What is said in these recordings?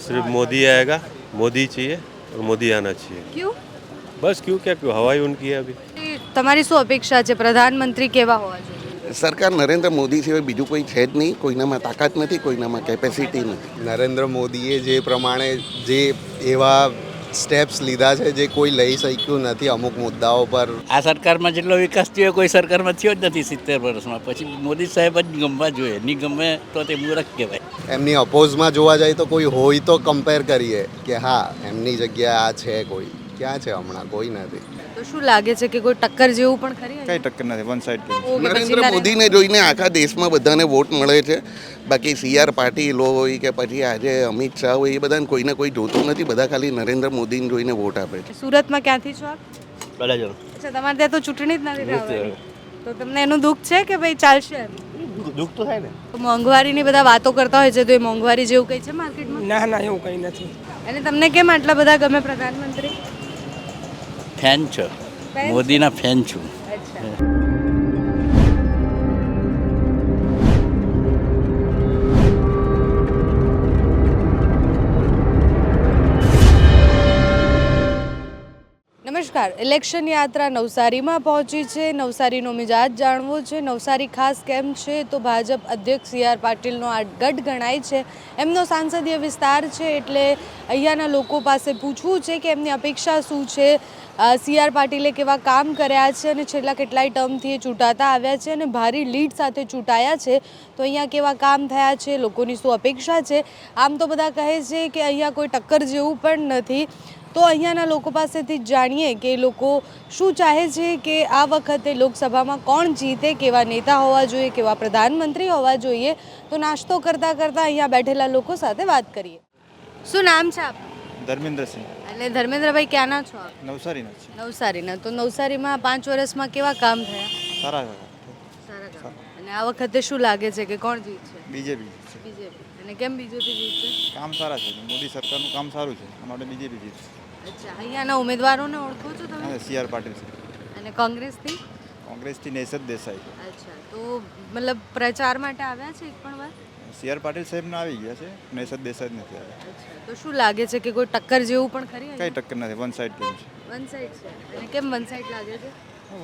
सिर्फ मोदी आएगा, मोदी चाहिए और मोदी आना चाहिए। क्यों? बस क्यों क्या क्यों हवा ही उनकी है अभी। તમારી શું અપેક્ષા છે? પ્રધાનમંત્રી કેવા હોવા જોઈએ? સરકાર નરેન્દ્ર મોદી સિવાય બીજું કોઈ છે જ નહીં. કોઈનામાં તાકાત નથી, કોઈનામાં કેપેસિટી નથી. નરેન્દ્ર મોદીએ જે પ્રમાણે જે એવા સ્ટેપ્સ લીધા છે જે કોઈ લઈ શક્યું નથી અમુક મુદ્દાઓ પર. આ સરકારમાં જેટલો વિકાસ થયો કોઈ સરકારમાં થયો જ નથી 70 વર્ષમાં. પછી મોદી સાહેબ જ ગમવા જોઈએ, નહીં ગમે તો તે મૂર્ખ કહેવાય. એમની અપોઝમાં જોવા જાય તો કોઈ હોય તો કમ્પેર કરીએ કે હા એમની જગ્યાએ આ છે. કોઈ ક્યાં છે હમણાં? કોઈ નથી. તો શું લાગે છે કે કોઈ ટક્કર જેવું પણ ખરી? કઈ ટક્કર નથી, વન સાઈડ ગેમ. ઓકે, પછી નરેન્દ્ર મોદીને જોઈને આખા દેશમાં બધાને વોટ મળે છે. બાકી CR પાટીલ હોય કે પછી આજે અમિત શાહ હોય, એ બધાને કોઈને કોઈ જોતું નથી. બધા ખાલી નરેન્દ્ર મોદીને જોઈને વોટ આપે છે. સુરતમાં ક્યાંથી છો આપ? બરાબર. અચ્છા, તમારે ત્યાં તો ચૂંટણી જ નથી થવાની. તો તમને એનું દુઃખ છે કે ભાઈ ચાલશે એમ? દુઃખ તો થાય ને. તો મોંઘવારીની બધા વાતો કરતા હોય છે, તો એ મોંઘવારી જેવું કંઈ છે માર્કેટમાં? ના ના એવું કંઈ નથી. અને તમને કેમ આટલા બધા ગમે પ્રધાનમંત્રી? ફેન છો, મોદીના ફેન છું. અચ્છા. નમસ્કાર. ઇલેક્શન યાત્રા નવસારીમાં પહોંચી છે. નવસારીનો મિજાજ જાણવો છે. નવસારી ખાસ કેમ છે તો ભાજપ અધ્યક્ષ CR પાટીલનો આ ગઢ ગણાય છે. એમનો સાંસદીય વિસ્તાર છે, એટલે અહીંયાના લોકો પાસે પૂછવું છે કે એમની અપેક્ષા શું છે, CR પાટીલે કેવા કામ કર્યા છે અને છેલ્લા કેટલાય ટર્મથી એ ચૂંટાતા આવ્યા છે અને ભારી લીડ સાથે ચૂંટાયા છે, તો અહીંયા કેવા કામ થયા છે, લોકોની શું અપેક્ષા છે. આમ તો બધા કહે છે કે અહીંયા કોઈ ટક્કર જેવું પણ નથી. તો અહીંયાના લોકો પાસેથી જાણીએ કે લોકો શું ચાહે છે કે આ વખતે લોકસભામાં કોણ જીતે, કેવા નેતા હોવા જોઈએ, કેવા પ્રધાનમંત્રી હોવા જોઈએ. તો નાસ્તો કરતાં કરતાં અહીંયા બેઠેલા લોકો સાથે વાત કરીએ. શું નામ છે આપ? ધર્મેન્દ્રસિંહ. એટલે ધર્મેન્દ્રભાઈ ક્યાંના છો આપ? નવસારીના છે. નવસારીના. તો નવસારીમાં 5 વર્ષમાં કેવા કામ થયા? સારા સારા કામ. અને આ વખતે શું લાગે છે કે કોણ જીતશે? બીજેપી છે. બીજેપી. અને કેમ બીજેપી જીતશે? કામ સારા છે, મોદી સરકારનું કામ સારું છે, આ માટે બીજેપી જીતશે. અચ્છા, અહીંયાના ઉમેદવારોને ઓળખો છો તમે? અને CR પાટીલ છે. અને કોંગ્રેસથી? કોંગ્રેસથી નેસદ દેસાઈ. અચ્છા, તો મતલબ પ્રચાર માટે આવ્યા છે એક પણ વાર? CR પાટીલ સાહેબને આવી ગયા છે, નેસદ દેસાઈ જ નથી આવ્યા. અચ્છા, તો શું લાગે છે કે કોઈ ટક્કર જેવું પણ ખરી? કઈ ટક્કર નથી, વન સાઈડ ગેમ છે. વન સાઈડ છે. અને કેમ વન સાઈડ લાગે છે?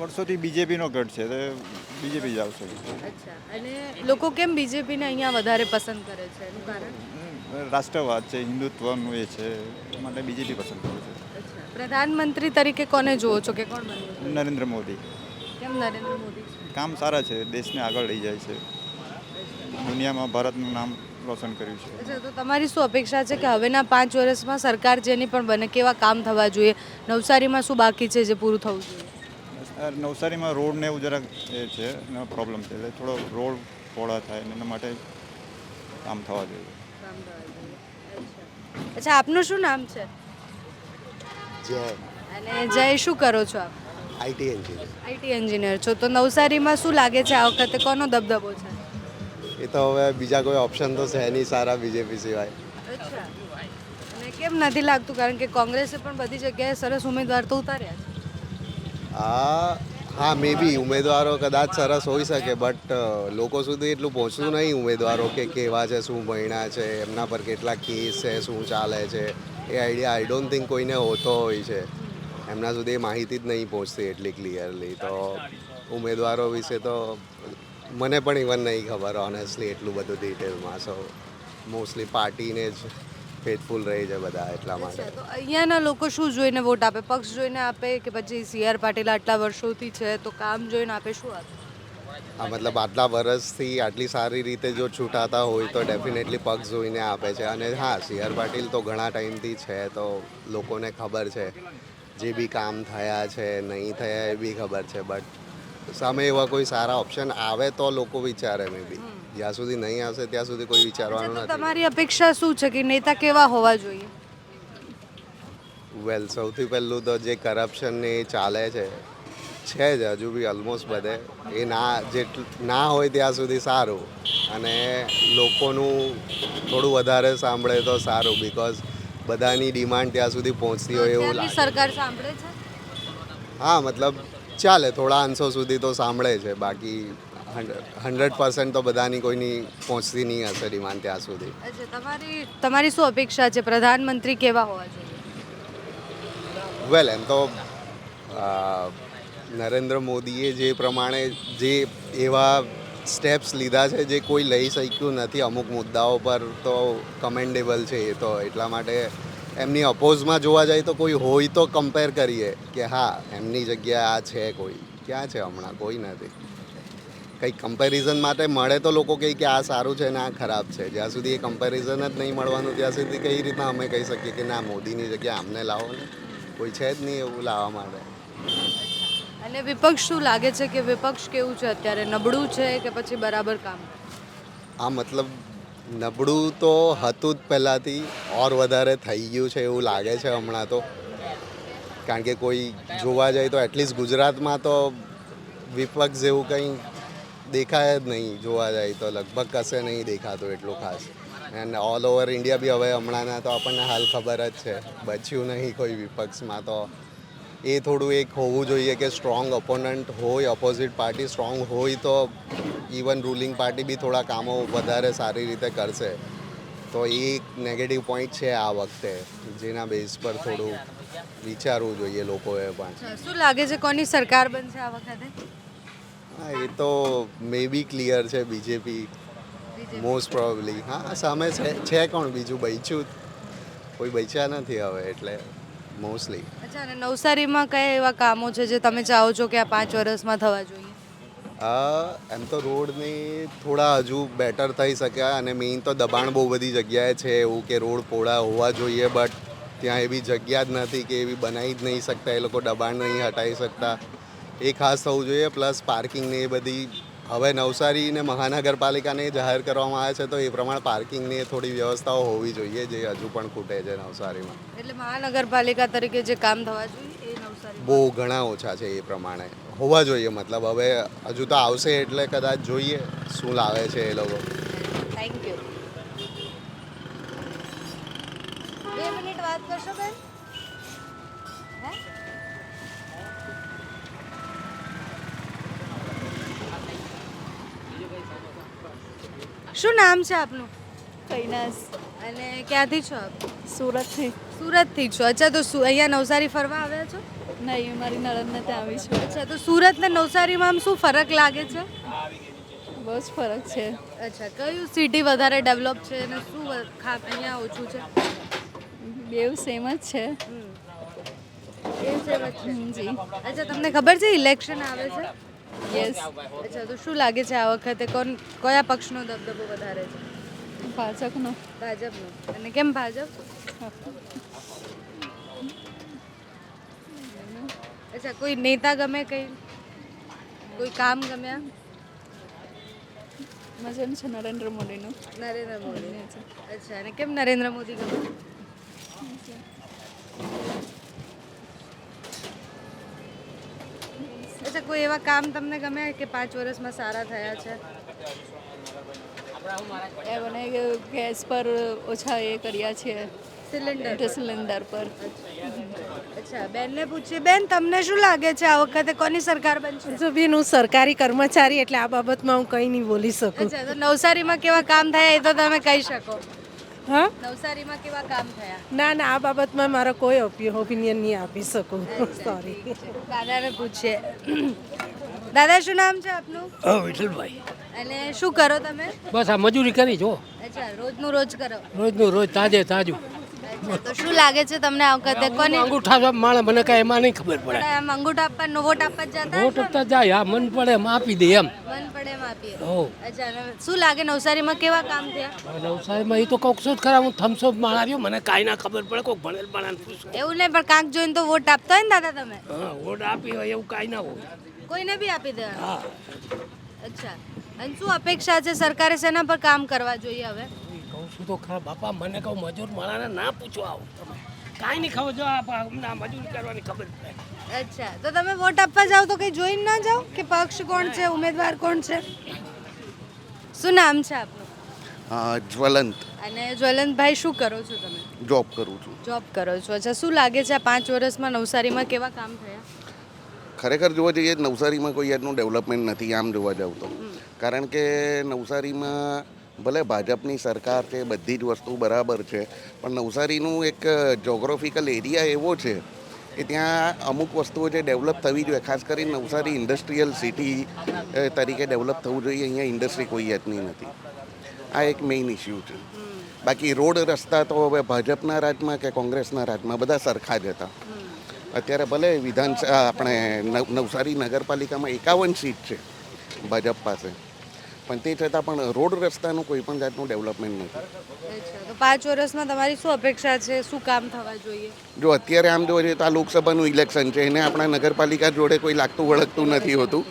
વર્ષોથી બીજેપીનો ગઢ છે, તો બીજેપી જ આવશે. અચ્છા, અને લોકો કેમ બીજેપીને અહીંયા વધારે પસંદ કરે છે, એનું કારણ? રાષ્ટ્રવાદ છે, હિન્દુત્વનું એ છે, એ માટે બીજેપી પસંદ કરે છે. અચ્છા, પ્રધાનમંત્રી તરીકે કોને જુઓ છો કે કોણ બનવું છે? નરેન્દ્ર મોદી. કેમ નરેન્દ્ર મોદી? કામ સારા છે, દેશને આગળ લઈ જાય છે, દુનિયામાં ભારતનું નામ રોશન કર્યું છે. અચ્છા, તો તમારી શું અપેક્ષા છે કે હવેના 5 વર્ષમાં સરકાર જેની પણ બને કેવા કામ થવા જોઈએ? નવસારીમાં શું બાકી છે જે પૂરું થવું જોઈએ? નવસારીમાં રોડ ને એવું જરાક એ છે પ્રોબ્લેમ છે, એટલે થોડો રોડ પહોળા થાય ને એના માટે કામ થવા જોઈએ. અચ્છા, આપનું શું નામ છે? જય. અને જય શું કરો છો આપ? IT engineer. IT એન્જિનિયર છો. તો નવસારીમાં શું લાગે છે આ વખતે કોનો દબદબો છે? એ તો હવે બીજા કોઈ ઓપ્શન તો છે નહીં સારા બીજેપી સિવાય. અચ્છા, અને કેમ નથી લાગતું? કારણ કે કોંગ્રેસે પણ બધી જગ્યાએ સરસ ઉમેદવાર તો ઉતાર્યા છે. હા મે બી ઉમેદવારો કદાચ સરસ હોઈ શકે, બટ લોકો સુધી એટલું પહોંચતું નહીં ઉમેદવારો કે કેવા છે, શું ભણ્યા છે, એમના પર કેટલા કેસ છે, શું ચાલે છે, એ આઈડિયા આઈ ડોન્ટ થિંક કોઈને હોતો હોય છે. એમના સુધી એ માહિતી જ નહીં પહોંચતી એટલી ક્લિયરલી. તો ઉમેદવારો વિશે તો મને પણ ઇવન નહીં ખબર ઓનેસ્ટલી એટલું બધું ડિટેલમાં. સો મોસ્ટલી પાર્ટીને જ ફેથફુલ રહી છે બધા, એટલા માટે. તો અહીંયાના લોકો શું જોઈને વોટ આપે? પક્ષ જોઈને આપે કે પછી CR પાટીલ આટલા વર્ષોથી છે તો કામ જોઈને આપે? શું આપે? આ મતલબ આટલા વર્ષથી આટલી સારી રીતે જો છૂટાતા હોય તો ડેફિનેટલી પક્ષ જોઈને આપે છે. અને હા, CR પાટીલ તો ઘણા ટાઈમથી છે, તો લોકોને ખબર છે જે બી કામ થયા છે, નહીં થયા એ બી ખબર છે. બટ સામે એવા કોઈ સારા ઓપ્શન આવે તો લોકો વિચારે. મે બી જ્યાં સુધી નહીં આવશે ત્યાં સુધી કોઈ વિચારવાનું તો નથી. તમારી અપેક્ષા શું છે કે નેતા કેવા હોવા જોઈએ? વેલ, સૌથી પહેલું તો જે કરપ્શન ને એ ચાલે છે જ હજુ બી ઓલમોસ્ટ બધે, એ ના હોય ત્યાં સુધી સારું. અને લોકોનું થોડું વધારે સાંભળે તો સારું, બિકોઝ બધાની ડિમાન્ડ ત્યાં સુધી પહોંચતી હોય એવું અત્યારની લાગે. સરકાર સાંભળે છે? હા, મતલબ ચાલે, થોડા અંશો સુધી તો સાંભળે છે. બાકી 100% તો બધાની કોઈની પહોંચતી નહીં હશે ડિમાન્ડ ત્યાં સુધી. અચ્છા, તમારી શું અપેક્ષા છે? પ્રધાનમંત્રી કેવા હોવા જોઈએ? વેલ એમ તો નરેન્દ્ર મોદીએ જે પ્રમાણે જે એવા સ્ટેપ્સ લીધા છે જે કોઈ લઈ શક્યું નથી અમુક મુદ્દાઓ પર, તો કમેન્ડેબલ છે એ તો. એટલા માટે એમની અપોઝમાં જોવા જાય તો કોઈ હોય તો કમ્પેર કરીએ કે હા એમની જગ્યાએ આ છે. કોઈ ક્યાં છે હમણાં? કોઈ નથી. કંઈક કમ્પેરિઝન માટે મળે તો લોકો કહે કે આ સારું છે ને આ ખરાબ છે. જ્યાં સુધી એ કમ્પેરિઝન જ નહીં મળવાનું ત્યાં સુધી કઈ રીતના અમે કહી શકીએ કે ના મોદીની જગ્યાએ અમને લાવો ને? કોઈ છે જ નહીં એવું લાવવા માટે. અને વિપક્ષ શું લાગે છે કે વિપક્ષ કેવું છે અત્યારે? નબળું છે કે પછી બરાબર કામ? આ મતલબ નબળું તો હતું જ પહેલાંથી, ઓર વધારે થઈ ગયું છે એવું લાગે છે હમણાં તો. કારણ કે કોઈ જોવા જાય તો એટલીસ્ટ ગુજરાતમાં તો વિપક્ષ જેવું કંઈ દેખાય જ નહીં. જોવા જાય તો લગભગ કશે નહીં દેખાતું એટલું ખાસ. એન્ડ ઓલ ઓવર ઇન્ડિયા બી હવે હમણાંના તો આપણને હાલ ખબર જ છે, બચ્યું નહીં કોઈ વિપક્ષમાં. તો એ થોડું એક હોવું જોઈએ કે સ્ટ્રોંગ ઓપોનન્ટ હોય, ઓપોઝિટ પાર્ટી સ્ટ્રોંગ હોય તો ઇવન રૂલિંગ પાર્ટી બી થોડા કામો વધારે સારી રીતે કરશે. તો એ એક નેગેટિવ પોઈન્ટ છે આ વખતે, જેના બેઝ પર થોડું વિચારવું જોઈએ લોકોએ પણ. શું લાગે છે કોની સરકાર બનશે આ વખતે? હા એ તો મે બી ક્લિયર છે, બીજેપી મોસ્ટ પ્રોબેબલી. હા સામે છે કોણ બીજું? બચ્યું કોઈ બચ્યા નથી હવે, એટલે મોસ્ટલી. અચ્છા, અને નવસારીમાં કયા એવા કામો છે જે તમે ચાહો છો કે આ 5 વર્ષમાં થવા જોઈએ? એમ તો રોડની થોડા હજુ બેટર થઈ શકે, અને મેઇન તો દબાણ બહુ બધી જગ્યાએ છે એવું કે રોડ પહોળા હોવા જોઈએ, બટ ત્યાં એવી જગ્યા જ નથી કે એવી બનાવી જ નહીં શકતા એ લોકો, દબાણ નહીં હટાવી શકતા. એ ખાસ થવું જોઈએ. પ્લસ પાર્કિંગને એ બધી હવે નવસારીને મહાનગરપાલિકાને જાહેર કરવામાં આવે છે તો એ પ્રમાણે પાર્કિંગની થોડી વ્યવસ્થાઓ હોવી જોઈએ, જે હજુ પણ ખૂટે છે નવસારીમાં. એટલે મહાનગરપાલિકા તરીકે જે કામ થવા જોઈએ એ નવસારી બહુ ઘણા ઓછા છે એ પ્રમાણે હોવા જોઈએ. મતલબ હવે હજુ તો આવશે એટલે કદાચ જોઈએ શું લાવે છે એ લોકો. Thank you. 2 મિનિટ વાત કરશો બેન? હે? શું નામ છે આપનું? કૈલાસ. અને ક્યાંથી છો આપ? સુરતથી. સુરતથી છો? અચ્છા, તો અહીંયા નવસારી ફરવા આવ્યા છો? નહીં, મારી નણંદને ત્યાં આવી છું. અચ્છા, તો સુરત ને નવસારીમાં આમ શું ફરક લાગે છે? બહુ જ ફરક છે. અચ્છા, કયું સિટી વધારે ડેવલપ છે અને શું અહીંયા ઓછું છે? બેવ સેમ જ છે. જી. અચ્છા, તમને ખબર છે ઇલેક્શન આવે છે? યસ. અચ્છા, તો શું લાગે છે આ વખતે કયા પક્ષનો દબદબો વધારે છે? ભાજપનો. ભાજપનો. અને કેમ ભાજપ? અચ્છા, કોઈ નેતા ગમે? કોઈ કામ ગમ્યા? મજાનું છે નરેન્દ્ર મોદીનું. નરેન્દ્ર મોદી. અચ્છા, અને કેમ નરેન્દ્ર મોદી ગમે? અચ્છા, કોઈ એવા કામ તમને ગમે કે 5 વર્ષમાં સારા થયા છે? એ મને ગેસ પર ઓછા એ કર્યા છે, સિલિન્ડર પર. અચ્છા, બેનને પૂછીએ. બેન, તમને શું લાગે છે આ વખતે કોની સરકાર બનશે? જો બેન હું સરકારી કર્મચારી એટલે આ બાબતમાં હું કંઈ નહીં બોલી શકું. અચ્છા, તો નવસારીમાં કેવા કામ થયા એ તો તમે કહી શકો. હા, નવસારીમાં કેવા કામ થયા? ના ના, આ બાબતમાં મારો કોઈ ઓપિનિયન નહીં આપી શકું. સોરી. દાદાને પૂછીએ. દાદા, શું નામ છે આપનું? વિઠ્ઠલભાઈ. અને શું કરો તમે? બસ આ મજૂરી કરી જો, અચ્છા, રોજનું રોજ કરો? રોજનું રોજ તાજે તાજું. અચ્છા, તો શું લાગે છે તમને આ વખતે કોની? અંગૂઠા માણે મને કાંઈ એમાં નહીં ખબર પડે. આમ અંગૂઠા આપવાનો વોટ આપવા જ જતા વોટ હશો ને? આપતા જાય, હા મન પડે એમ આપી દે એમ. મન પડે એમ આપીએ. હો અચ્છા, અને શું લાગે નવસારીમાં કેવા કામ થયા? નવસારીમાં એ તો કોક શું જ ખરા, હું થમ્સઅપ માર્યો, મને કાંઈ ના ખબર પડે, કોક ભણેલ ભણાને પૂછું. એવું નહીં, પણ કાંક જોઈને તો વોટ આપતા હોય ને દાદા તમે? હા વોટ આપી હોય એવું કાંઈ ના હોય. કોઈને બી આપી દેવાનું? હા અચ્છા, અને શું અપેક્ષા છે સરકારે શેના પર કામ કરવા જોઈએ હવે? કહું છું તો ખરા બાપા, મને કહું મજૂર માણાને ના પૂછો આવું તમે, કાંઈ નહીં ખબર. જો અમને આ મજૂરી કરવાની ખબર પડે. અચ્છા, તો તમે વોટ આપવા જાઓ તો કંઈ જોઈને ના જાઓ કે પક્ષ કોણ છે, ઉમેદવાર કોણ છે? શું નામ છે આપનું? જ્વલંત. અને જ્વલંતભાઈ, શું કરો છો તમે? જોબ કરું છું. જોબ કરો છો. અચ્છા, શું લાગે છે આ 5 વર્ષમાં નવસારીમાં કેવા કામ થયા? ખરેખર જોવા જઈએ નવસારીમાં કોઈ જાતનું ડેવલપમેન્ટ નથી આમ જોવા જાવ તો. કારણ કે નવસારીમાં ભલે ભાજપની સરકાર છે, બધી જ વસ્તુ બરાબર છે, પણ નવસારીનું એક જોગ્રાફિકલ એરિયા એવો છે કે ત્યાં અમુક વસ્તુઓ જે ડેવલપ થવી જોઈએ, ખાસ કરીને નવસારી ઇન્ડસ્ટ્રીયલ સિટી તરીકે ડેવલપ થવું જોઈએ. અહીંયા ઇન્ડસ્ટ્રી કોઈ જાતની નથી. આ એક મેઇન ઇસ્યુ છે. બાકી રોડ રસ્તા તો હવે ભાજપના રાજમાં કે કોંગ્રેસના રાજમાં બધા સરખા જ હતા. અત્યારે ભલે આપણે નવસારી નગરપાલિકામાં 51 સીટ છે ભાજપ પાસે, પણ તે છતાં પણ રોડ રસ્તાનું કોઈ પણ જાતનું ડેવલપમેન્ટ નથી. તો 5 વર્ષમાં તમારી શું અપેક્ષા છે, શું કામ થવા જોઈએ? જો અત્યારે આમ જોવા જઈએ તો આ લોકસભાનું ઇલેક્શન છે, એને આપણા નગરપાલિકા જોડે કોઈ લાગતું વળગતું નથી હોતું,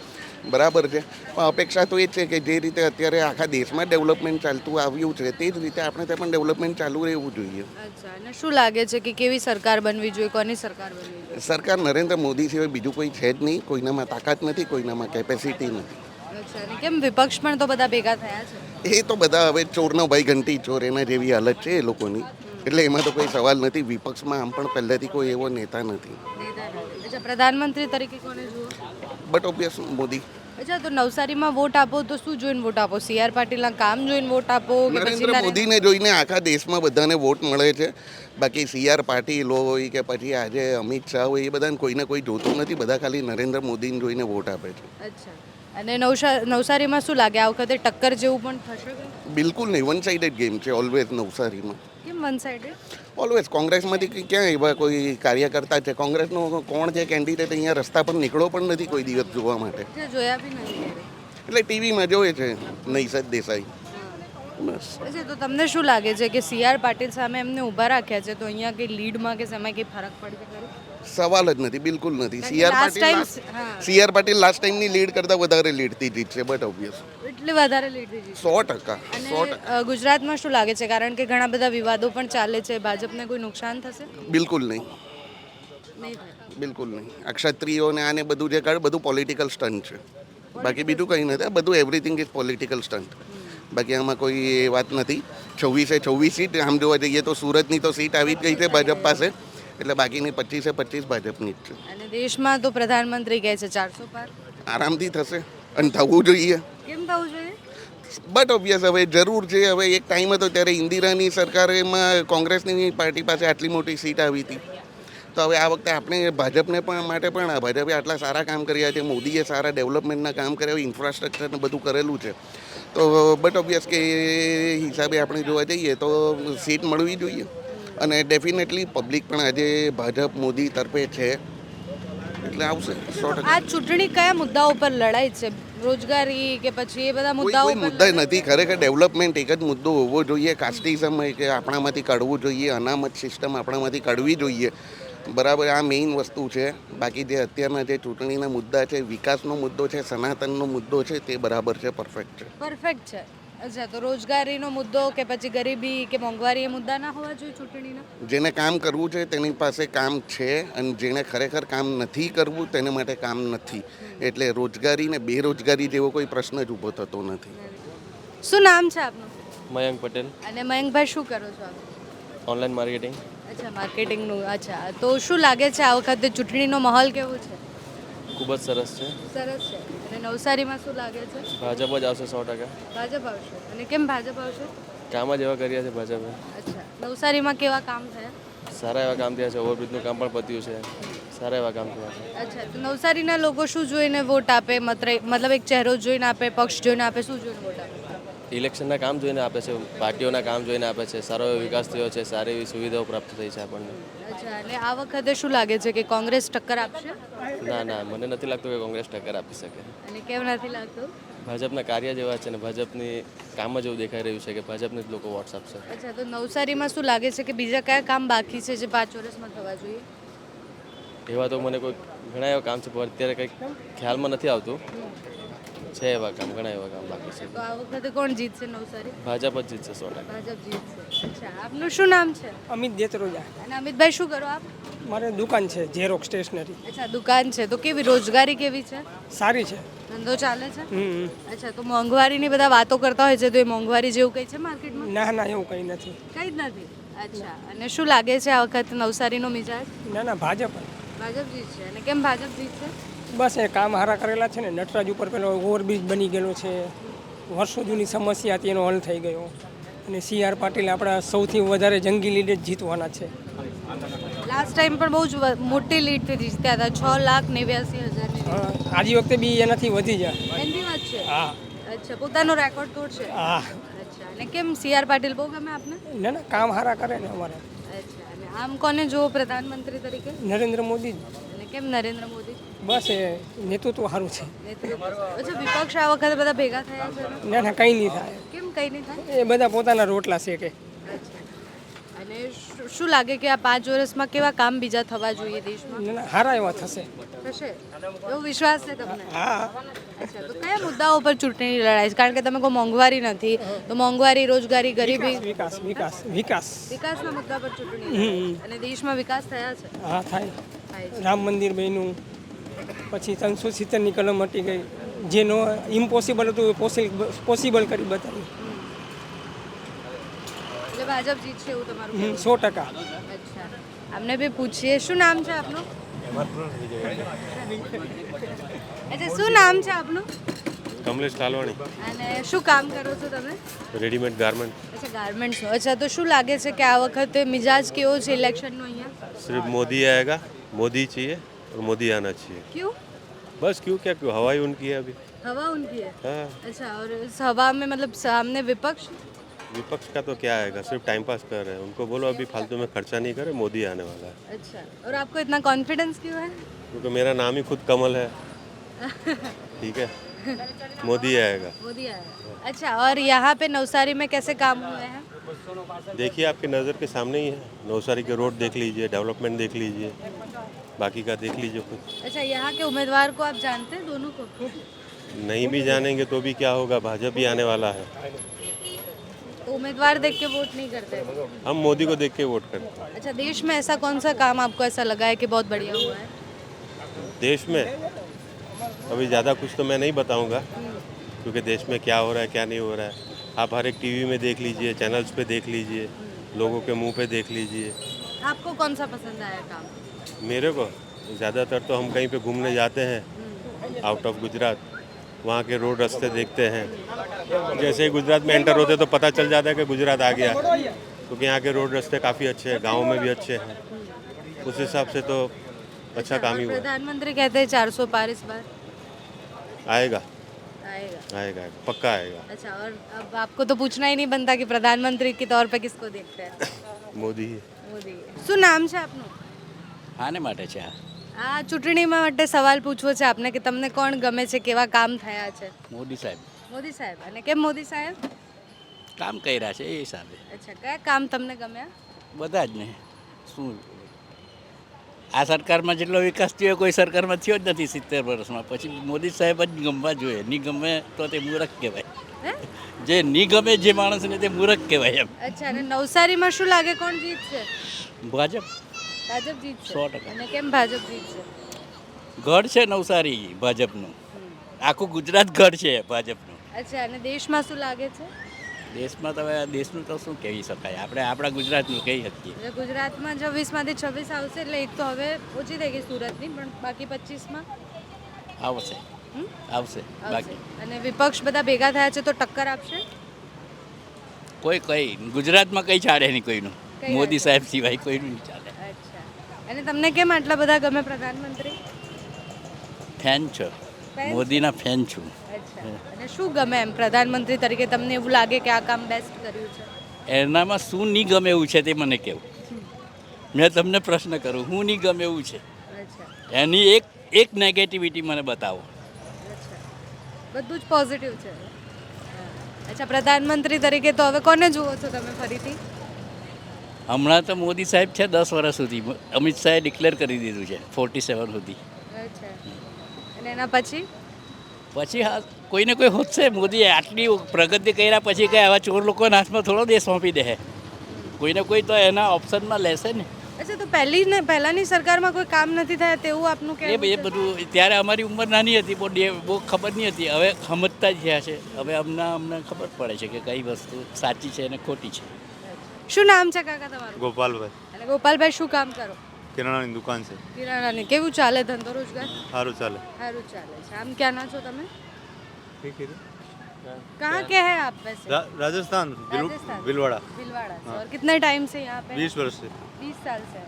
બરાબર છે. પણ અપેક્ષા તો એ જ છે કે જે રીતે અત્યારે આખા દેશમાં ડેવલપમેન્ટ ચાલતું આવ્યું છે તે જ રીતે આપણે ત્યાં પણ ડેવલપમેન્ટ ચાલુ રહેવું જોઈએ. અચ્છા, અને શું લાગે છે કે કેવી સરકાર બનવી જોઈએ, કોની સરકાર બનવી જોઈએ? સરકાર નરેન્દ્ર મોદી સિવાય બીજું કોઈ છે જ નહીં. કોઈનામાં તાકાત નથી, કોઈનામાં કેપેસિટી નથી. અચ્છા, અને કેમ વિપક્ષ પણ તો બધા ભેગા થયા છે? એ તો બધા હવે ચોરનો ભાઈ ઘંટી ચોર એના જેવી હાલત છે એ લોકોની, એટલે એમાં તો કોઈ સવાલ નથી. વિપક્ષમાં આમ પણ પહેલેથી કોઈ એવો નેતા નથી. અચ્છા, પ્રધાનમંત્રી તરીકે કોને જુઓ? But obvious Modi. અચ્છા, તો નવસારીમાં વોટ આપો તો શું જોઈને વોટ આપો? CR પાટીલના કામ જોઈને વોટ આપો કે પછી નરેન્દ્ર મોદીને જોઈને આખા દેશમાં બધાને વોટ મળે છે. બાકી CR પાટીલ હોય કે પછી આજે અમિત શાહ હોય, એ બધાને કોઈને કોઈ જોતું નથી. બધા ખાલી નરેન્દ્ર મોદીને જોઈને વોટ આપે છે. અચ્છા, અને નવસારીમાં શું લાગે આ વખતે ટક્કર જેવું પણ થશે કે? બિલકુલ નહીં. વન સાઇડેડ ગેમ છે ઓલવેઝ નવસારીમાં. કેમ વન સાઇડેડ? ઓલવેઝ કોંગ્રેસમાંથી ક્યાં એવા કોઈ કાર્યકર્તા છે? કોંગ્રેસનો કોણ છે કેન્ડિડેટ અહીંયા રસ્તા પર નીકળો પણ નથી કોઈ દિવસ જોવા માટે. જોયા બી નથી. એટલે ટીવીમાં જોવે છે નૈસદ દેસાઈ, બસ. અચ્છા, તો તમને શું લાગે છે કે CR પાટીલ સામે એમને ઊભા રાખ્યા છે તો અહીંયા કંઈ લીડમાં કે સમય કંઈ ફરક પડશે ખરો? સવાલ જ નથી, બિલકુલ નથી. CR પાટીલ લાસ્ટ ટાઈમની લીડ કરતાં વધારે લીડથી જીતશે, બટ ઓબ્વિયસ. એટલે વધારે લીડથી જીતશે 100%. અને ગુજરાતમાં શું લાગે છે, કારણ કે ઘણા બધા વિવાદો પણ ચાલે છે, ભાજપને કોઈ નુકસાન થશે? બિલકુલ નહીં, બિલકુલ નહીં. આ ક્ષત્રિયોને આને બધું જે કાઢે બધું પોલિટિકલ સ્ટન્ટ છે, બાકી બીજું કંઈ નથી. આ બધું એવરીથિંગ ઇઝ પોલિટિકલ સ્ટન્ટ. બાકી આમાં કોઈ એ વાત નથી. 26 સીટ આમ જોવા જઈએ તો સુરતની તો સીટ આવી જ ગઈ છે ભાજપ પાસે, એટલે બાકીની 25 ભાજપની જ છે. અને દેશમાં તો પ્રધાનમંત્રી કહે છે 400 પાર આરામથી થશે અને થવું જોઈએ. કેમ થવું જોઈએ? બટ ઓબ્વિયસ હવે જરૂર છે. હવે એક ટાઈમ હતો ત્યારે ઇન્દિરાની સરકારમાં કોંગ્રેસની પાર્ટી પાસે આટલી મોટી સીટ આવી હતી. તો હવે આ વખતે આપણે ભાજપને પણ માટે પણ ભાજપે આટલા સારા કામ કર્યા છે, મોદીએ સારા ડેવલપમેન્ટના કામ કર્યા, ઇન્ફ્રાસ્ટ્રક્ચરને બધું કરેલું છે. તો બટ ઓબ્વિયસ કે એ હિસાબે આપણે જોવા જઈએ તો સીટ મળવી જોઈએ. અને ડેફિનેટલી પબ્લિક પણ આજે ભાજપ મોદી તરફે છે, એટલે આવશે 100%. આ ચૂંટણી કયા મુદ્દાઓ પર લડાઈ છે? રોજગારી કે પછી એ બધા મુદ્દાઓ કોઈ મુદ્દા નથી. ખરેખર ડેવલપમેન્ટ એક જ મુદ્દો હોવો જોઈએ. કાસ્ટિઝમ કે આપણામાંથી કાઢવું જોઈએ, અનામત સિસ્ટમ આપણામાંથી કાઢવી જોઈએ, બરાબર. આ મેઇન વસ્તુ છે. બાકી જે અત્યારના જે ચૂંટણીના મુદ્દા છે, વિકાસનો મુદ્દો છે, સનાતનનો મુદ્દો છે, તે બરાબર છે, પરફેક્ટ છે. પરફેક્ટ છે. અચ્છા, તો રોજગારીનો મુદ્દો કે પછી ગરીબી કે મોંઘવારી એ મુદ્દા ના હોવા જોઈએ ચૂંટણીના? જેને કામ કરવું છે તેની પાસે કામ છે, અને જેણે ખરેખર કામ નથી કરવું તેને માટે કામ નથી. એટલે રોજગારી ને બેરોજગારી જેવો કોઈ પ્રશ્ન જ ઊભો થતો નથી. શું નામ છે આપનું? મયંક પટેલ, અને મયંકભાઈ શું કરો છો આપ? Online marketing. અચ્છા, માર્કેટિંગનું. અચ્છા, તો શું લાગે છે આ વખતે ચૂંટણીનો માહોલ કેવો છે? ખૂબ જ સરસ છે. સરસ છે. અને નવસારીમાં શું લાગે છે? ભાજપ જ આવશે 100%. ભાજપ આવશે. અને કેમ ભાજપ આવશે? કામ જ એવા કર્યા છે ભાજપે. અચ્છા, નવસારીમાં કેવા કામ થયા? સારા એવા કામ થયા છે. ઓવરબ્રિજનું કામ પણ પત્યું છે. સારા એવા કામ થયા છે. અચ્છા, તો નવસારીના લોકો શું જોઈને વોટ આપે? મતલબ એક ચહેરો જોઈને આપે, પક્ષ જોઈને આપે, શું જોઈને વોટ આપે? ઇલેક્શનના કામ જોઈને આપે છે, પાર્ટીઓના કામ જોઈને આપે છે. સારો એવો વિકાસ થયો છે, સારી એવી સુવિધાઓ પ્રાપ્ત થઈ છે આપણને. અચ્છા, અને આ વખતે શું લાગે છે કે કોંગ્રેસ ટક્કર આપશે? ના, મને નથી લાગતું કે કોંગ્રેસ ટક્કર આપી શકે. અને કેમ નથી લાગતું? ભાજપના કાર્ય જેવા છે ને ભાજપની કામ જ એવું દેખાઈ રહ્યું છે કે ભાજપને જ લોકો વોટ્સ આપશે. અચ્છા, તો નવસારીમાં શું લાગે છે કે બીજા કયા કામ બાકી છે જે 5 વર્ષમાં થવા જોઈએ? એવા તો મને કોઈ ઘણા એવા કામ છે પણ અત્યારે કંઈક ખ્યાલમાં નથી આવતું. છે એવા કામ, ઘણા એવા કામ બાકી છે. તો આ વખતે કોણ જીતશે નવસારી? ભાજપ જ જીતશે 100%. ભાજપ જીતશે. અચ્છા, આપનું શું નામ છે? અમિત દેતરોજા. અને અમિતભાઈ શું કરો આપ? મારે દુકાન છે ઝેરોક્સ સ્ટેશનરી. અચ્છા, દુકાન છે. તો કેવી રોજગારી કેવી છે? સારી છે. ધંધો ચાલે છે? અચ્છા, તો મોંઘવારીની બધા વાતો કરતા હોય છે, તો એ મોંઘવારી જેવું કંઈ છે માર્કેટમાં? ના એવું કંઈ નથી. કંઈ જ નથી. અચ્છા, અને શું લાગે છે આ વખતે નવસારીનો મિજાજ? ના ભાજપ. ભાજપ જીતશે. અને કેમ ભાજપ જીતશે? બસ એ કામ હારા કરેલા છે ને. નટરાજ ઉપર પેલો ઓવરબ્રિજ બની ગયેલો છે, વર્ષો જૂની સમસ્યા હતી, એનો હલ થઈ ગયો. અને CR પાટીલ આપણા સૌથી વધારે જંગી લીડે જ જીતવાના છે. લાસ્ટ ટાઈમ પણ બહુ જ મોટી લીડથી જીત્યા હતા, 6,89,000. આજી વખતે બી એનાથી વધી જાય. એની વાત છે. હા અચ્છા, પોતાનો રેકોર્ડ તોડશે. હા. અચ્છા, અને કેમ CR પાટીલ બહુ ગમે આપને? ના ના, કામ હારા કરે ને અમારે. અચ્છા, અને આમ કોને જો પ્રધાનમંત્રી તરીકે? નરેન્દ્ર મોદી જ. અને કેમ નરેન્દ્ર મોદી? બસ એ નેતૃત્વ સારું છે. અચ્છા, વિપક્ષ આ વખતે બધા ભેગા થયા છે? ના ના, કંઈ નહીં થાય. કેમ કંઈ નહીં થાય? એ બધા પોતાના રોટલા શેકે. અચ્છા, અને શું લાગે કે આ 5 વર્ષમાં કેવા કામ બીજા થવા જોઈએ દેશમાં? ના ના, હારા એવા થશે. થશે એવો વિશ્વાસ છે તમને? હા. અચ્છા, તો કયા મુદ્દાઓ પર ચૂંટણી લડાય છે? કારણ કે તમે કોઈ મોંઘવારી નથી, તો મોંઘવારી, રોજગારી, ગરીબી, વિકાસ વિકાસ વિકાસ. વિકાસના મુદ્દા પર ચૂંટણી અને દેશમાં વિકાસ થયા છે? હા, થાય. થાય છે. રામ મંદિર બન્યું, પછી 370ની કલમ હટી ગઈ, જેનો ઇમ્પોસિબલ હતું પોસિબલ કરી બતાવ્યું. એટલે ભાજપ જીતશે એવું તમારું કહેવું? 100%. અચ્છા, અમને બી પૂછીએ, શું નામ છે આપનું? અચ્છા, શું નામ છે આપનું? કમલેશ કાલવાણી, અને શું કામ કરો છો તમે? Readymade garment. અચ્છા, ગાર્મેન્ટ્સનો. અચ્છા, તો શું લાગે છે કે આ વખતે મિજાજ કેવો છે ઇલેક્શનનો અહીંયા? सिर्फ मोदी आएगा, मोदी चाहिए और मोदी आना चाहिए. क्यों? बस क्यों क्या क्यों हवा ही उनकी है अभी. हवा उनकी है? हाँ, अच्छा, और इस हवा में मतलब सामने विपक्ष? विपक्ष का तो क्या आएगा, सिर्फ टाइम पास कर रहे हैं. उनको बोलो अभी फालतू में खर्चा नहीं करे, मोदी आने वाला है. अच्छा, और आपको इतना कॉन्फिडेंस क्यों है? क्योंकि मेरा नाम ही खुद कमल है. ठीक है, मोदी आएगा. मोदी आया. अच्छा, और यहाँ पे नवसारी में कैसे काम हुए हैं? देखिए आपकी नज़र के सामने ही है. नवसारी के रोड देख लीजिए, डेवलपमेंट देख लीजिए, बाकी का देख लीजिए खुद. अच्छा, यहाँ के उम्मीदवार को आप जानते हैं दोनों को? नहीं भी जानेंगे तो भी क्या होगा, भाजपा ही आने वाला है. तो उम्मीदवार देख के वोट नहीं करते? हम मोदी को देख के वोट करते हैं. अच्छा, देश में ऐसा कौन सा काम आपको ऐसा लगा है कि बहुत बढ़िया हुआ है? देश में अभी ज़्यादा कुछ तो मैं नहीं बताऊंगा, क्योंकि देश में क्या हो रहा है क्या नहीं हो रहा है. आप हर एक टीवी में देख लीजिए, चैनल्स पे देख लीजिए, लोगों के मुंह पे देख लीजिए. आपको कौन सा पसंद आया काम? मेरे को ज़्यादातर तो हम कहीं पे घूमने जाते हैं आउट ऑफ गुजरात, वहाँ के रोड रास्ते देखते हैं. जैसे ही गुजरात में एंटर होते तो पता चल जाता है कि गुजरात आ गया, क्योंकि यहाँ के रोड रास्ते काफ़ी अच्छे हैं, गाँव में भी अच्छे हैं. उस हिसाब से तो अच्छा काम ही हुआ. प्रधानमंत्री कहते हैं 400 पार इस बार आएगा आएगा. आएगा पक्का आएगा. अच्छा, और अब आपको तो पूछना ही नहीं बनता कि प्रधानमंत्री के तौर पे किसको देखते हैं? मोदी મોદી. શું નામ છે આપનું? આને માટે છે આ આ ચૂંટણીમાં માટે સવાલ પૂછવો છે આપને કે તમને કોણ ગમે છે, કેવા કામ થયા છે? મોદી સાહેબ મોદી સાહેબ. અને કેમ મોદી સાહેબ? કામ કર્યા છે એ હિસાબે. અચ્છા, કયા કામ તમને ગમ્યા? બધા જ ને શું આ સરકારમાં જેટલો વિકાસ થયો કોઈ સરકારમાં થયો જ નથી 70 વર્ષમાં. પછી મોદી સાહેબ જ ગમવા જોઈએ. નહીં ગમે તો તે મૂરખ કહેવાય. હે? જે નહીં ગમે જે માણસને તે મૂરખ કહેવાય એમ. અચ્છા, અને નવસારીમાં શું લાગે કોણ જીતશે? ભાજપ ભાજપ જીતશે. 100%. અને કેમ ભાજપ જીતશે? ગઢ છે નવસારી ભાજપનું. આખું ગુજરાત ગઢ છે ભાજપનું. અચ્છા, અને દેશમાં શું લાગે છે? દેશમાં તો હવે દેશનું તો શું કહી શકાય, આપણે આપણા ગુજરાતનું કહી શકીએ. એટલે ગુજરાતમાં જો 20માંથી 26 આવશે એટલે એક તો હવે ઓછી થઈ ગઈ સુરતની, પણ બાકી 25માં આવશે આવશે આવશે. બાકી અને વિપક્ષ બધા ભેગા થયા છે તો ટક્કર આપશે? કોઈ કઈ ગુજરાતમાં કંઈ ચાલે નહીં કોઈનું. કઈ મોદી વાત? સાહેબ સિવાય કોઈનું નહીં ચાલે. અચ્છા, અને તમને કેમ આટલા બધા ગમે પ્રધાનમંત્રી? ફેન છો, Fan? મોદીના ફેન છું. અચ્છા, અને શું ગમે એમ પ્રધાનમંત્રી તરીકે તમને એવું લાગે કે આ કામ બેસ્ટ કર્યું છે? એનામાં શું નહીં ગમે એવું છે તે મને કહેવું. મેં તમને પ્રશ્ન કરું, હું નહીં ગમે એવું છે અચ્છા, એની એક નેગેટિવિટી મને બતાવો. અચ્છા, બધું જ પોઝિટિવ છે. અચ્છા, પ્રધાનમંત્રી તરીકે તો હવે કોને જુઓ છો તમે ફરીથી? હમણાં તો મોદી સાહેબ છે 10 વર્ષ સુધી. અમિત શાહે ડિક્લેર કરી દીધું છે 47 સુધી. અચ્છા, અને એના પછી? પછી હા કોઈને કોઈ હોતશે. મોદીએ આટલી પ્રગતિ કર્યા પછી કંઈ આવા ચોર લોકોના હાથમાં થોડો દેશ સોંપી દે. કોઈને કોઈ તો એના ઓપ્શનમાં લેશે ને. અચ્છા, તો પહેલાની સરકારમાં કોઈ કામ નથી થયા તેવું આપનું એ કહેવું એ છે? બધું ત્યારે અમારી ઉંમર નાની હતી, બહુ ખબર નહીં હતી. હવે સમજતા જ થયા છે. હવે અમને ખબર પડે છે કે કઈ વસ્તુ સાચી છે અને ખોટી છે. શું નામ છે કાકા તમારું? गोपाल भाई અને ગોપાલભાઈ શું કામ કરો? કિરાણાની દુકાન છે. કિરાણાની કેવું ચાલે ધંધો રોજગાર? સારું ચાલે. સારું ચાલે છે. આમ ક્યાંના છો તમે? कहाँ के हैं आप वैसे? राजस्थान राजस्थान। भीलवाड़ा. भीलवाड़ा से। और कितने टाइम से यहाँ पे? 20 वर्ष से. 20 साल से।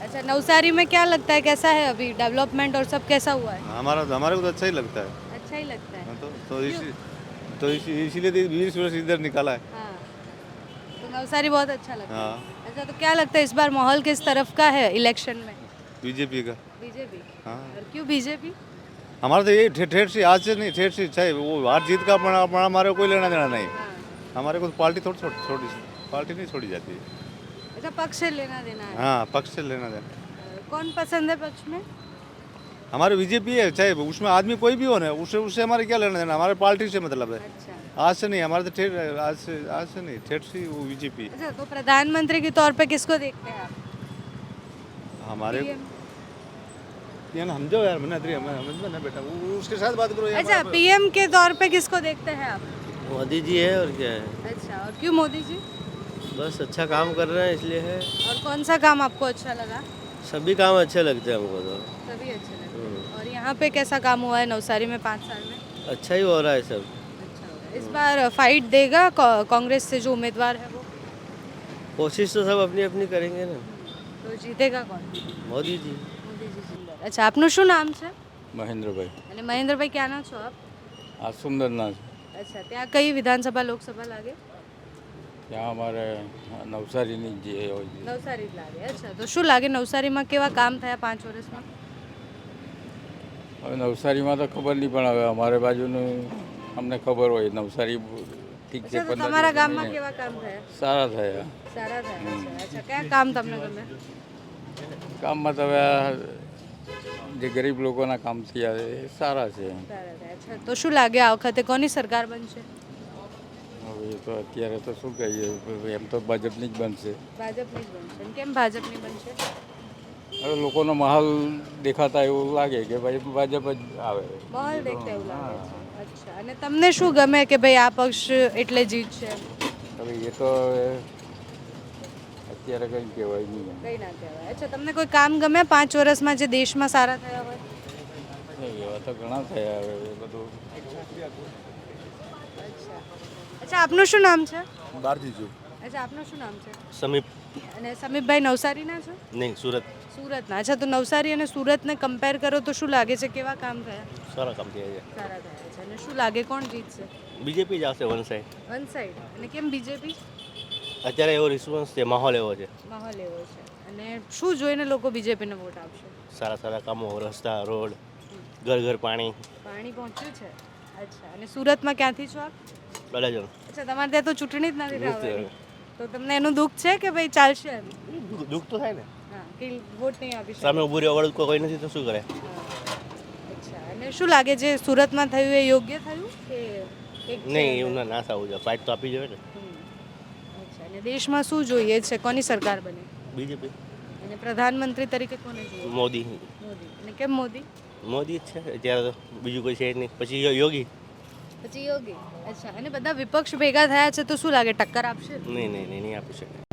अच्छा, नवसारी में क्या लगता है कैसा है अभी डेवलपमेंट और सब कैसा हुआ है? हमारे को तो अच्छा ही लगता है. अच्छा ही लगता है। इसीलिए 20 वर्ष इधर निकाला है. हाँ, तो नवसारी बहुत अच्छा लगता है। हाँ. अच्छा, तो क्या लगता है इस बार माहौल किस तरफ का है इलेक्शन में? बीजेपी का. बीजेपी। हाँ. और क्यों बीजेपी? हमारा तो ये ठेठ से आज से नहीं, ठेठ से चाहिए. वो हार जीत का अपना हमारे को कोई लेना देना नहीं. हमारे को तो पार्टी छोटी पार्टी नहीं छोड़ी जाती है. अच्छा, पक्ष से लेना देना है। हाँ, पक्ष से लेना देना. कौन पसंद है पक्ष में? हमारे बीजेपी है, चाहे उसमें आदमी कोई भी हो ना, उससे हमारे क्या लेना देना. हमारे पार्टी से मतलब है. अच्छा। आज से नहीं, हमारे तो ठेठ आज से नहीं, ठेठ से वो बीजेपी. अच्छा, तो प्रधानमंत्री के तौर पे किसको देखते हैं आप? हमारे PM? ये ना समझो यार, मैंने समझ ना बेटा, उसके साथ बात करो यार. अच्छा, पीएम के तौर पे किसको देखते हैं आप? मोदी जी है और क्या है. अच्छा, और क्यों मोदी जी? बस अच्छा काम कर रहे हैं इसलिए है. और कौन सा काम आपको अच्छा लगा? सभी काम अच्छे लगते हैं हमको तो. सभी अच्छे लगे। और यहाँ पे कैसा काम हुआ है नवसारी में 5 साल में? अच्छा ही हो रहा है सब. अच्छा होगा। इस बार फाइट देगा कांग्रेस से जो उम्मीदवार है वो? कोशिश तो सब अपनी अपनी करेंगे ना. तो जीतेगा कौन? मोदी जी. મોદી જી સુંદર. अच्छा, આપનું શું નામ છે? મહેન્દ્રભાઈ. અને મહેન્દ્રભાઈ ક્યાંના છો આપ? આ સુંદરના છે. અચ્છા, ત્યાં કઈ વિધાનસભા લોકસભા લાગે? ત્યાં અમારે નવસારીની જે હોય છે. નવસારી જ લાગે. અચ્છા, તો શું લાગે નવસારીમાં કેવા કામ થયા 5 વર્ષમાં? હવે નવસારીમાં તો ખબર નહીં, પણ હવે અમારે બાજુનું અમને ખબર હોય. નવસારી ઠીક છે, અચ્છા, તો તમારા ગામમાં કેવા કામ થયા? સારા થયા. સારા થયા છે. અચ્છા, કયા કામ તમને ગમે? કામમાં તો હવે આ જે ગરીબ લોકોના કામ થયા એ સારા છે. સારા થયા. અચ્છા, તો શું લાગે આ વખતે કોની સરકાર બનશે? હવે એ તો અત્યારે તો શું કહીએ, એમ તો ભાજપની જ બનશે. ભાજપની જ બનશે. અને કેમ ભાજપની બનશે? હવે લોકોનો માહોલ દેખાતા એવું લાગે કે ભાઈ ભાજપ જ આવે. માહોલ દેખતા એવું લાગે છે. અચ્છા, અને તમને શું ગમે કે ભાઈ આ પક્ષ એટલે જીતશે? હવે એ તો અત્યારે કંઈ કહેવાય નહીં. કઈ ના કહેવાય. અચ્છા, તમને કોઈ કામ ગમે 5 વર્ષમાં જે દેશમાં સારા થયા હોય? એવા તો ઘણા થયા. હવે એ બધું અચ્છા. અચ્છા, આપનું શું નામ છે? બારજીજુ. અચ્છા, આપનું શું નામ છે? સમીપ. અને સમીપભાઈ નવસારીના છો? નહીં, સુરત. સુરતના. અચ્છા, તો નવસારી અને સુરતને કમ્પેર કરો તો શું લાગે છે કેવા કામ થયા? સારા કામ થયા છે. સારા થયા છે. અને શું લાગે કોણ જીતશે? બીજેપી જ આવશે વન સાઈડ. One side. અને કેમ બીજેપી? અત્યારે એવો રિસ્પોન્સ છે, માહોલ એવો છે. માહોલ એવો છે. અને શું જોઈને લોકો બીજેપીને વોટ આપશે? સારા સારા કામો, રસ્તા, રોડ, ઘર ઘર પાણી. પાણી પહોંચ્યું છે. અચ્છા, અને સુરતમાં ક્યાંથી છો આપ? બલાજણ. અચ્છા, તમારે ત્યાં તો ચૂંટણી જ નથી થવાની. તો તમને એનું દુઃખ છે કે ભાઈ ચાલશે એમ? દુઃખ તો થાય ને. હા, કે વોટ નહીં આપી શકે. સામે ઊભું રહેવા વાળું કોઈ નથી તો શું કરે. અચ્છા, અને શું લાગે જે સુરતમાં થયું એ યોગ્ય થયું કે એક છે? નહીં, એવું ના થવું જોઈએ. ફાઇટ તો આપી જોઈએ ને. અચ્છા, અને દેશમાં શું જોઈએ છે? કોની સરકાર બને? બીજેપી. અને પ્રધાનમંત્રી તરીકે કોને જોઈએ? મોદી. મોદી. અને કેમ મોદી? મોદી જ છે અત્યારે તો, બીજું કોઈ છે જ નહીં. પછી યોગી. પછી યોગી. અચ્છા, અને બધા વિપક્ષ ભેગા થયા છે તો શું લાગે ટક્કર આપશે? નહીં નહીં નહીં નહીં આપી શકે.